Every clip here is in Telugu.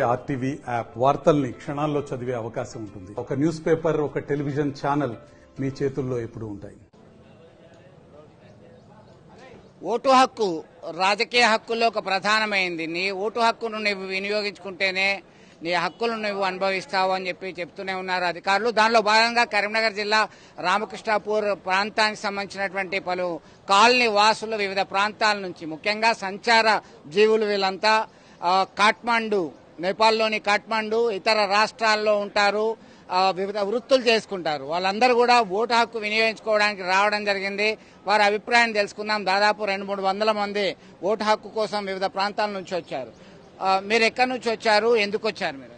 ఆర్టీవీ యాప్ వార్తల్ని క్షణాల్లో చదివే అవకాశం ఉంటుంది. ఒక న్యూస్ పేపర్, ఒక టెలివిజన్ ఛానల్ మీ చేతుల్లో ఎప్పుడూ ఉంటాయి. ఓటు హక్కు రాజకీయ హక్కుల్లో ఒక ప్రధానమైంది. నీ ఓటు హక్కును నువ్వు వినియోగించుకుంటేనే నీ హక్కులను నువ్వు అనుభవిస్తావు అని చెప్తూనే ఉన్నారు అధికారులు. దానిలో భాగంగా కరీంనగర్ జిల్లా రామకృష్ణాపూర్ ప్రాంతానికి సంబంధించినటువంటి పలు కాలనీ వాసులు వివిధ ప్రాంతాల నుంచి, ముఖ్యంగా సంచార జీవులు వీళ్ళంతా కాఠ్మండు, నేపాల్లోని కాఠ్మండు, ఇతర రాష్ట్రాల్లో ఉంటారు, వివిధ వృత్తులు చేసుకుంటారు. వాళ్ళందరూ కూడా ఓటు హక్కు వినియోగించుకోవడానికి రావడం జరిగింది. వారి అభిప్రాయం తెలుసుకుందాం. దాదాపు 200-300 మంది ఓటు హక్కు కోసం వివిధ ప్రాంతాల నుంచి వచ్చారు. మీరు ఎక్కడి నుంచి వచ్చారు, ఎందుకు వచ్చారు మీరు?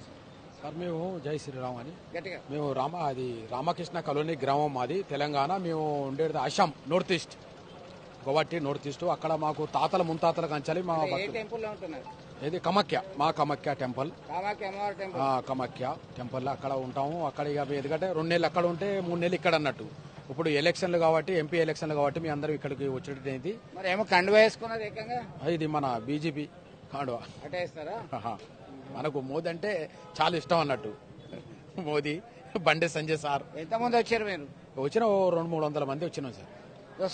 సార్ మేము జై శ్రీరామ్ అని గట్టిగా. మేము రామకృష్ణ కాలనీ గ్రామం మాది, తెలంగాణ. మేము ఉండేది Assam, north east, Guwahati north east. అక్కడ మాకు తాతల ముత్తాతల కంచాలి. మా టెంపుల్లో ఉంటున్నారు? ఇది కమఖ్య, మా కమఖ్య టెంపుల్, కమాఖ్య టెంపుల్ అక్కడ ఉంటాము. అక్కడ ఇక ఎందుకంటే 2 నెలలు అక్కడ ఉంటే 3 నెలలు ఇక్కడ అన్నట్టు. ఇప్పుడు ఎలక్షన్లు కాబట్టి, ఎంపీ ఎలక్షన్లు కాబట్టి మీ అందరూ ఇక్కడికి వచ్చేటది. మరి ఏమో కండువ వేసుకున్నది ఏకంగా, ఇది మన బీజేపీ కాండువా. అటేస్తారా? మనకు మోదీ అంటే చాలా ఇష్టం అన్నట్టు. మోదీ, బండి సంజయ్ సార్. ఎంతమంది వచ్చారు మీరు? వచ్చిన 200-300 మంది వచ్చినాం సార్.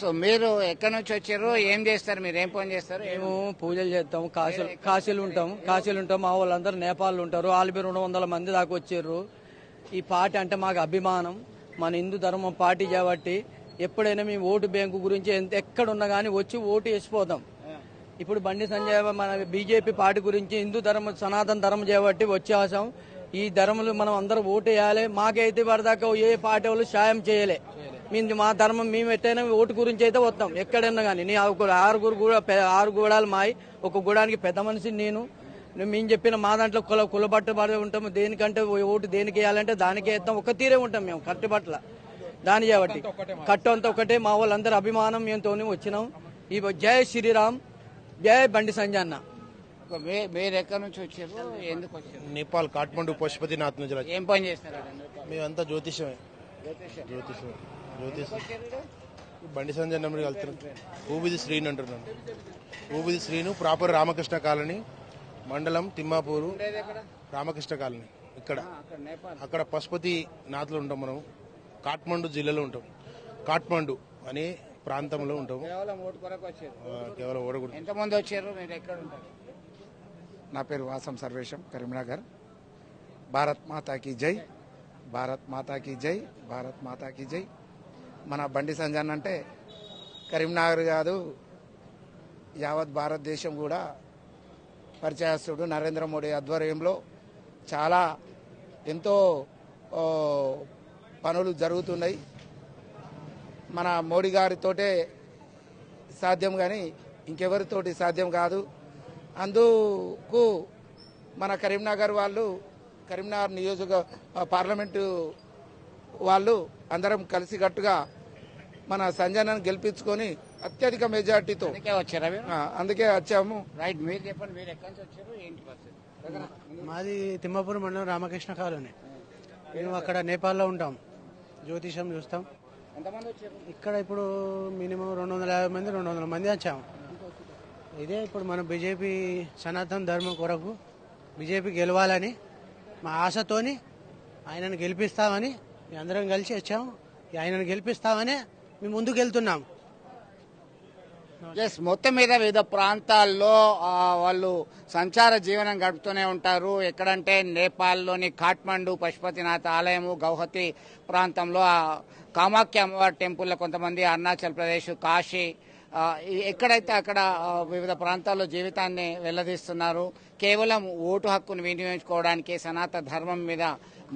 సో మీరు ఎక్కడి నుంచి వచ్చారు, ఏం చేస్తారు, మీరు ఏం పని చేస్తారు? మేము పూజలు చేస్తాము, కాశీలు ఉంటాం. మా వాళ్ళందరూ నేపాల్ ఉంటారు. వాళ్ళు 200 మంది దాకా వచ్చారు. ఈ పార్టీ అంటే మాకు అభిమానం, మన హిందూ ధర్మం పార్టీ కాబట్టి ఎప్పుడైనా మేము ఓటు బ్యాంకు గురించి ఎక్కడున్నా కానీ వచ్చి ఓటు వేసిపోతాం. ఇప్పుడు బండి సంజయ్ మన బీజేపీ పార్టీ గురించి హిందూ ధర్మం, సనాతన ధర్మం చేయబట్టి వచ్చేసాం. ఈ ధర్మంలో మనం అందరూ ఓటు వేయాలి. మాకైతే వరదాకా ఏ పార్టీ వాళ్ళు సాయం చేయలే. మా ధర్మం మేము ఎట్టయినా ఓటు గురించి అయితే వస్తాం ఎక్కడైనా కానీ. నీ 6 గూడాలు మాయి, ఒక గూడానికి పెద్ద మనిషి నేను. మేము చెప్పిన మా దాంట్లో కులబట్టబడి ఉంటాము. దేనికంటే ఓటు దేనికి వేయాలంటే దానికే వేస్తాం. ఒక తీరే ఉంటాం మేము, కట్టుబట్ల దాని చేయబట్టి కట్టు అంతా ఒకటే. మా వాళ్ళందరూ అభిమానం మేముతో వచ్చినాం. ఈ జై శ్రీరామ్, జై బండి సంజయ్ అన్న. మీరు ఎక్కడి నుంచి వచ్చారు, ఎందుకు వచ్చారు? నేపాల్, కాఠ్మండు, పశుపతినాథ్ నుంచి. ఏం పని చేస్తారు? మేమంతా జ్యోతిషమే. బండి సంజయ్ నెంబర్కి వెళ్తున్నాం. ఊబిది శ్రీను అంటున్నాను. ఊబిది శ్రీను, ప్రాపర్ రామకృష్ణ కాలనీ, మండలం తిమ్మాపూరు, రామకృష్ణ కాలనీ. ఇక్కడ అక్కడ పశుపతినాథ్లో ఉంటాం. మనం కాఠ్మండు జిల్లాలో ఉంటాం. కాఠ్మండు అనే ప్రాంతంలో ఉంటాము. కేవలం ఓటు. ఎంతమంది వచ్చారు, మీరు ఎక్కడ ఉంటారు? నా పేరు వాసం సర్వేశం, కరీంనగర్. భారత్ మాతాకి జై, భారత్ మాతాకి జై, భారత్ మాతాకి జై. మన బండి సంజయ్ అంటే కరీంనగర్ కాదు, యావత్ భారతదేశం కూడా పరిచయస్తుడు. నరేంద్ర మోడీ ఆధ్వర్యంలో చాలా ఎంతో పనులు జరుగుతున్నాయి. మన మోడీ గారితోటే సాధ్యం, కానీ ఇంకెవరితోటి సాధ్యం కాదు. అందుకు మన కరీంనగర్ వాళ్ళు, కరీంనగర్ నియోజక పార్లమెంటు వాళ్ళు అందరం కలిసికట్టుగా మన సంజయ్ను గెలిపించుకొని అత్యధిక మెజార్టీతో అందుకే వచ్చాము. రైట్, మీరు చెప్పండి, మీరు ఎక్కడి నుంచి వచ్చారు, ఏంటి పరిస్థితి? మాది తిమ్మాపూర్ మండలం, రామకృష్ణ కాలనీ. మేము అక్కడ నేపాల్లో ఉంటాం, జ్యోతిషం చూస్తాం. ఇక్కడ ఇప్పుడు మినిమం 250 మంది 200 మంది వచ్చాము. ఇదే ఇప్పుడు మనం బీజేపీ సనాతన ధర్మం కొరకు బీజేపీ గెలవాలని మా ఆశతోని ఆయనను గెలిపిస్తామని మేము అందరం కలిసి వచ్చాము. ఆయనను గెలిపిస్తామని మేము ముందుకు వెళ్తున్నాం. మొత్తం మీద వివిధ ప్రాంతాల్లో వాళ్ళు సంచార జీవనం గడుపుతూనే ఉంటారు. ఎక్కడంటే నేపాల్లోని కాఠ్మండు పశుపతినాథ్ ఆలయము, గౌహతి ప్రాంతంలో కామాఖ్య అమ్మవారి టెంపుల్లో కొంతమంది, అరుణాచల్ ప్రదేశ్, కాశీ, ఎక్కడైతే అక్కడ వివిధ ప్రాంతాల్లో జీవితాన్ని వెల్లదీస్తున్నారు. కేవలం ఓటు హక్కును వినియోగించుకోవడానికి, సనాతన ధర్మం మీద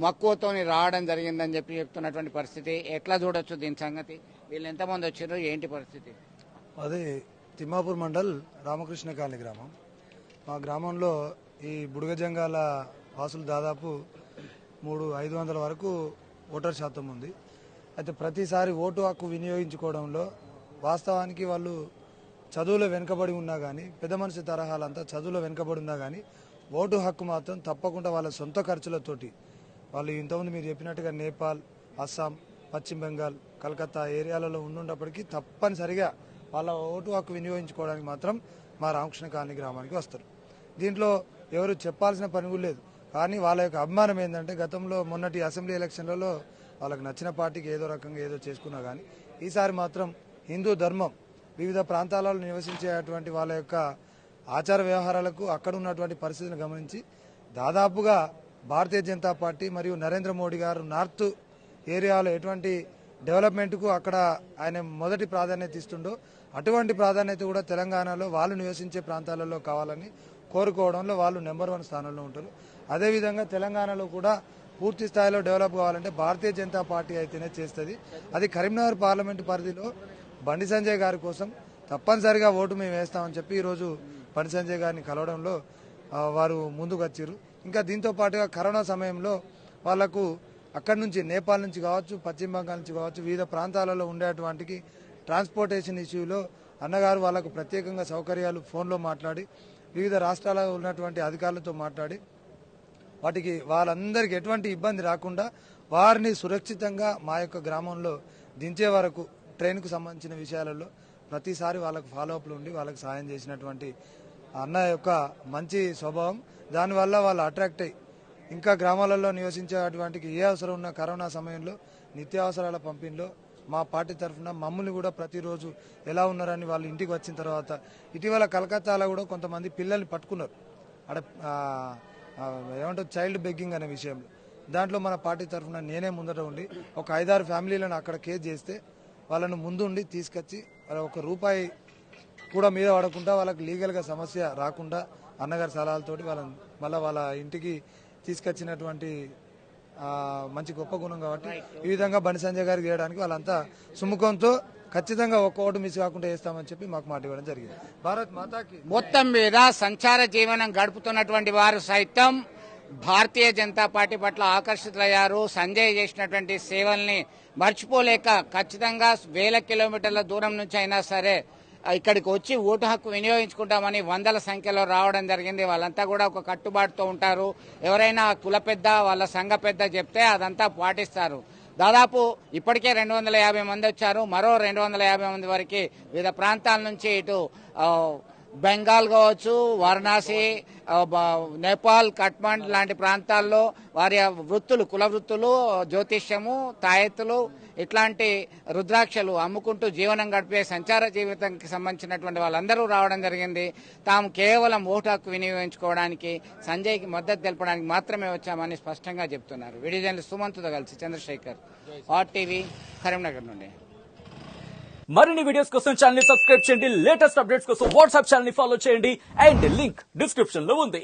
మక్కువతోని రావడం జరిగిందని చెప్తున్నటువంటి పరిస్థితి. ఎట్లా చూడొచ్చు దీని సంగతి? వీళ్ళు ఎంతమంది వచ్చారు, ఏంటి పరిస్థితి? అదే తిమ్మాపూర్ మండల్, రామకృష్ణ కాలనీ గ్రామం. మా గ్రామంలో ఈ బుడగజంగాల వాసులు దాదాపు 500 వరకు ఓటర్ శాతం ఉంది. అయితే ప్రతిసారి ఓటు హక్కు వినియోగించుకోవడంలో వాస్తవానికి వాళ్ళు చదువులో వెనుకబడి ఉన్నా కానీ, పెద్ద మనిషి తరహాలంతా చదువులో వెనుకబడి ఉన్నా కానీ ఓటు హక్కు మాత్రం తప్పకుండా వాళ్ళ సొంత ఖర్చులతోటి వాళ్ళు ఇంతకుముందు మీరు చెప్పినట్టుగా నేపాల్, అస్సాం, పశ్చిమ బెంగాల్, కలకత్తా ఏరియాలలో ఉన్నప్పటికీ తప్పనిసరిగా వాళ్ళ ఓటు హక్కు వినియోగించుకోవడానికి మాత్రం మా రామకృష్ణ కాలనీ గ్రామానికి వస్తారు. దీంట్లో ఎవరు చెప్పాల్సిన పని కూడా లేదు. కానీ వాళ్ళ యొక్క అభిమానం ఏంటంటే గతంలో మొన్నటి అసెంబ్లీ ఎలక్షన్లలో వాళ్ళకి నచ్చిన పార్టీకి ఏదో రకంగా ఏదో చేసుకున్నా కానీ ఈసారి మాత్రం హిందూ ధర్మం వివిధ ప్రాంతాలలో నివసించేటువంటి వాళ్ళ యొక్క ఆచార వ్యవహారాలకు అక్కడ ఉన్నటువంటి పరిస్థితిని గమనించి దాదాపుగా భారతీయ జనతా పార్టీ మరియు నరేంద్ర మోడీ గారు నార్త్ ఏరియాలో ఎటువంటి డెవలప్మెంట్కు అక్కడ ఆయన మొదటి ప్రాధాన్యత ఇస్తుండో అటువంటి ప్రాధాన్యత కూడా తెలంగాణలో వాళ్ళు నివసించే ప్రాంతాలలో కావాలని కోరుకోవడంలో వాళ్ళు నెంబర్ 1 స్థానంలో ఉంటారు. అదేవిధంగా తెలంగాణలో కూడా పూర్తి స్థాయిలో డెవలప్ కావాలంటే భారతీయ జనతా పార్టీ అయితేనే చేస్తుంది. అది కరీంనగర్ పార్లమెంటు పరిధిలో బండి సంజయ్ గారి కోసం తప్పనిసరిగా ఓటు మేము వేస్తామని చెప్పి ఈరోజు బండి సంజయ్ గారిని కలవడంలో వారు ముందుకు వచ్చారు. ఇంకా దీంతో పాటుగా కరోనా సమయంలో వాళ్లకు అక్కడి నుంచి నేపాల్ నుంచి కావచ్చు, పశ్చిమ బంగాల్ నుంచి కావచ్చు, వివిధ ప్రాంతాలలో ఉండేటువంటి ట్రాన్స్పోర్టేషన్ ఇష్యూలో అన్నగారు వాళ్ళకు ప్రత్యేకంగా సౌకర్యాలు ఫోన్లో మాట్లాడి వివిధ రాష్ట్రాలలో ఉన్నటువంటి అధికారులతో మాట్లాడి వాటికి వాళ్ళందరికీ ఎటువంటి ఇబ్బంది రాకుండా వారిని సురక్షితంగా మా యొక్క గ్రామంలో దించే వరకు ట్రైన్కు సంబంధించిన విషయాలలో ప్రతిసారి వాళ్ళకు ఫాలోఅప్లు ఉండి వాళ్ళకి సాయం చేసినటువంటి అన్న యొక్క మంచి స్వభావం, దానివల్ల వాళ్ళు అట్రాక్ట్ అయ్యి ఇంకా గ్రామాలలో నివసించేటువంటి ఏ అవసరం ఉన్న కరోనా సమయంలో నిత్యావసరాల పంపిణీలో మా పార్టీ తరఫున మమ్మల్ని కూడా ప్రతిరోజు ఎలా ఉన్నారని వాళ్ళు ఇంటికి వచ్చిన తర్వాత ఇటీవల కలకత్తాలో కూడా కొంతమంది పిల్లల్ని పట్టుకున్నారు అక్కడ ఏమంటారు చైల్డ్ బెగ్గింగ్ అనే విషయంలో. దాంట్లో మన పార్టీ తరఫున నేనే ముందట ఉండి ఒక 5-6 ఫ్యామిలీలను అక్కడ కేసు చేస్తే వాళ్ళను ముందుండి తీసుకొచ్చి వాళ్ళ ఒక రూపాయి కూడా మీద పడకుండా వాళ్ళకి లీగల్గా సమస్య రాకుండా అన్నగారి సలహాలతోటి వాళ్ళని మళ్ళీ వాళ్ళ ఇంటికి తీసుకొచ్చినటువంటి మంచి గొప్ప గుణం. కాబట్టి ఈ విధంగా బండి సంజయ్ గారికి చేయడానికి వాళ్ళంతా సుముఖంతో ఖచ్చితంగా ఒక్క ఓటు మిస్ కాకుండా వేస్తామని చెప్పి మాకు మాట ఇవ్వడం జరిగింది. భారత్ మాతాకి మొత్తం మీద సంచార జీవనం గడుపుతున్నటువంటి వారు సైతం భారతీయ జనతా పార్టీ పట్ల ఆకర్షితులయ్యారు. సంజయ్ చేసినటువంటి సేవల్ని మర్చిపోలేక ఖచ్చితంగా 1000 కిలోమీటర్ల దూరం నుంచి అయినా సరే ఇక్కడికి వచ్చి ఓటు హక్కు వినియోగించుకుంటామని వందల సంఖ్యలో రావడం జరిగింది. వాళ్ళంతా కూడా ఒక కట్టుబాటుతో ఉంటారు. ఎవరైనా కుల పెద్ద వాళ్ళ సంఘ పెద్ద చెప్తే అదంతా పాటిస్తారు. దాదాపు ఇప్పటికే 250 మంది వచ్చారు. మరో 250 మంది వరకు వివిధ ప్రాంతాల నుంచి ఇటు బెంగాల్ కావచ్చు, వారణాసి, నేపాల్, కఠ్మండ్ లాంటి ప్రాంతాల్లో వారి వృత్తులు, కుల వృత్తులు, జ్యోతిష్యము, తాయెత్తులు ఇట్లాంటి రుద్రాక్షలు అమ్ముకుంటూ జీవనం గడిపే సంచార జీవితానికి సంబంధించినటువంటి వాళ్ళందరూ రావడం జరిగింది. తాము కేవలం ఓటు హక్కు వినియోగించుకోవడానికి, సంజయ్కి మద్దతు తెలపడానికి మాత్రమే వచ్చామని స్పష్టంగా చెప్తున్నారు. వీడియో జర్నలిస్ట్ సుమంత్తో కలిసి చంద్రశేఖర్, RTV, కరీంనగర్ నుండి. మరిన్ని వీడియోస్ కోసం ఛానల్ ని సబ్స్క్రైబ్ చేయండి. లేటెస్ట్ అప్డేట్స్ కోసం వాట్సాప్ ఛానల్ ని ఫాలో చేయండి. అండ్ లింక్ డిస్క్రిప్షన్ లో ఉంది.